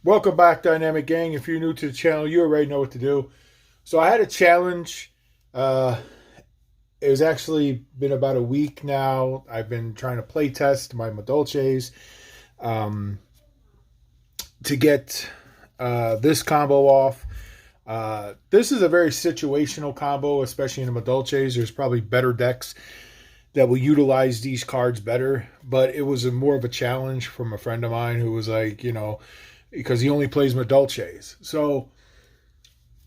Welcome back, Dynamic Gang. If you're new to the channel, you already know what to do. So I had a challenge. It was actually been about a week now. I've been trying to play test my Madolches to get this combo off. This is a very situational combo, especially in the Madolches. There's probably better decks that will utilize these cards better, but it was more of a challenge from a friend of mine who was like, because he only plays Madolches. So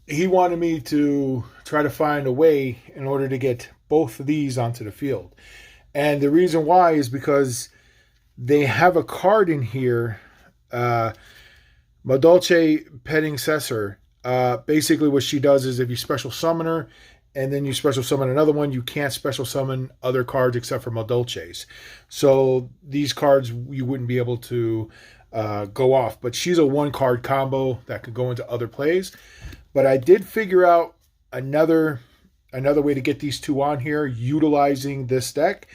he wanted me to try to find a way in order to get both of these onto the field. And the reason why is because they have a card in here, Madolche Petting Cessor. Basically what she does is if you special summon her and then you special summon another one, you can't special summon other cards except for Madolches. So these cards you wouldn't be able to go off. But she's a one-card combo that could go into other plays. But I did figure out another way to get these two on here utilizing this deck.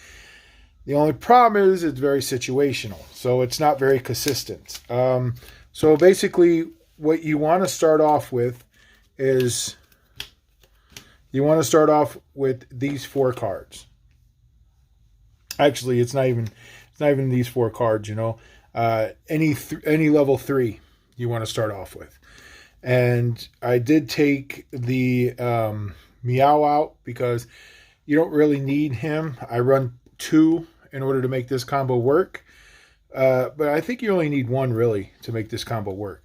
The only problem is it's very situational, so it's not very consistent. So basically what you want to start off with is you want to start off with these four cards. Actually, it's not even these four cards, any level 3 you want to start off with. And I did take the Meow out because you don't really need him. I run 2 in order to make this combo work. But I think you only need 1 really to make this combo work.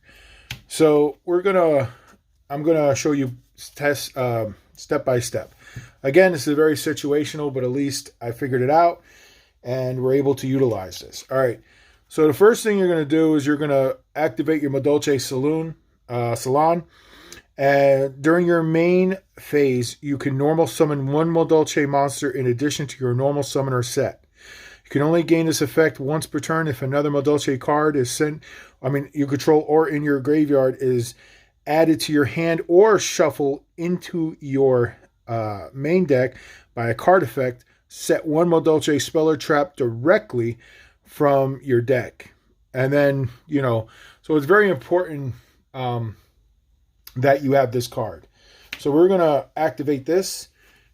So I'm gonna show you test step by step. Again, this is very situational, but at least I figured it out and we're able to utilize this. All right. So the first thing you're gonna do is you're gonna activate your Madolche Salon. And during your main phase, you can normal summon 1 Madolche monster in addition to your normal summoner set. You can only gain this effect once per turn if another Madolche card is you control or in your graveyard is added to your hand or shuffle into your main deck by a card effect. Set 1 Madolche spell or trap directly from your deck. And then, so it's very important that you have this card. So we're going to activate this.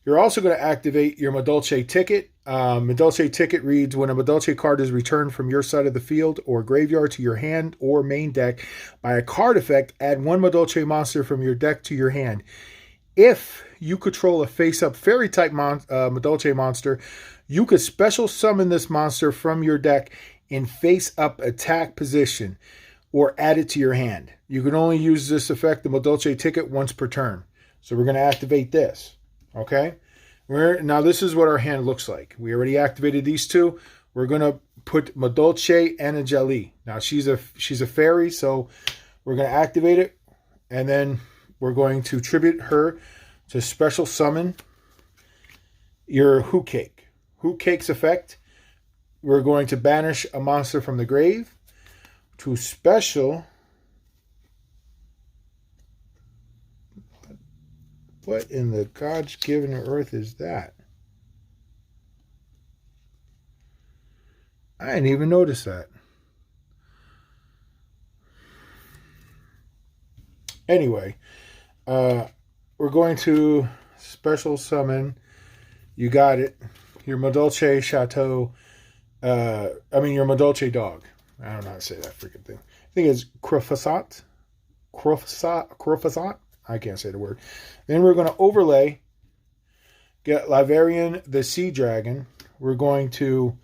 You're also going to activate your Madolche ticket. Madolche ticket reads, when a Madolche card is returned from your side of the field or graveyard to your hand or main deck by a card effect, add 1 Madolche monster from your deck to your hand. If you control a face-up fairy-type Madolche monster, you could special summon this monster from your deck in face-up attack position or add it to your hand. You can only use this effect, the Madolche ticket, once per turn. So we're going to activate this. Okay? Now this is what our hand looks like. We already activated these two. We're going to put Madolche and Angeli. Now she's a fairy, so we're going to activate it. And then we're going to tribute her to special summon your Hoot Cake. Hoot Cake's effect, we're going to banish a monster from the grave to special. What in the God's given earth is that? I didn't even notice that. Anyway, we're going to special summon. You got it. Your Madolche Chateau. Your Madolche dog. I don't know how to say that freaking thing. I think it's Crofasat. I can't say the word. Then we're going to overlay, get Laverian the Sea Dragon. We're going to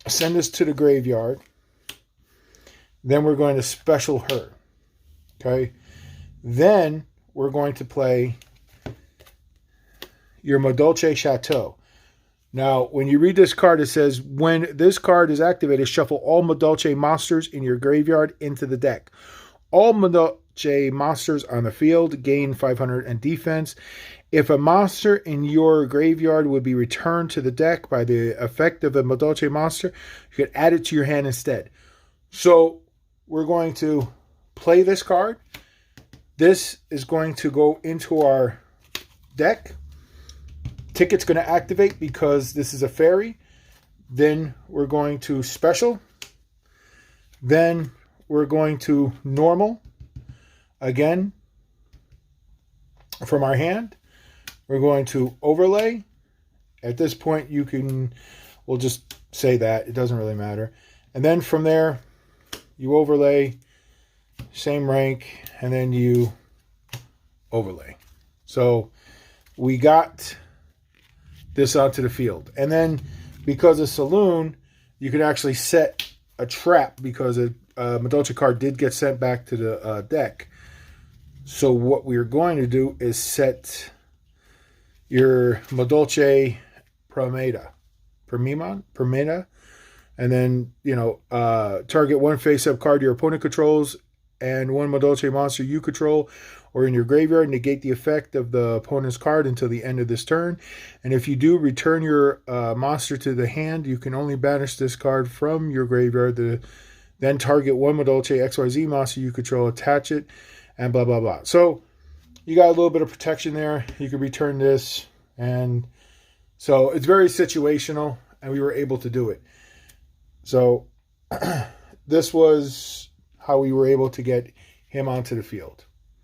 send this to the graveyard. Then we're going to special her. Okay. Then we're going to play your Madolche Chateau. Now, when you read this card, it says, when this card is activated, shuffle all Madolche monsters in your graveyard into the deck. All Madolche monsters on the field gain 500 in defense. If a monster in your graveyard would be returned to the deck by the effect of a Madolche monster, you could add it to your hand instead. So we're going to play this card. This is going to go into our deck. Ticket's going to activate because this is a fairy. Then we're going to special. Then we're going to normal again from our hand. We're going to overlay. At this point, we'll just say that. It doesn't really matter. And then from there, you overlay, same rank, and then you overlay. So we got this out to the field. And then because of Saloon, you could actually set a trap because a Madolche card did get sent back to the deck. So what we're going to do is set your Madolche Prometa, and then, target one face-up card your opponent controls and one Madolche monster you control or in your graveyard. Negate the effect of the opponent's card until the end of this turn. And if you do, return your monster to the hand. You can only banish this card from your graveyard. Then target one Madolche XYZ monster you control, attach it, and blah, blah, blah. So you got a little bit of protection there. You can return this. And so it's very situational, and we were able to do it. So this was how we were able to get him onto the field.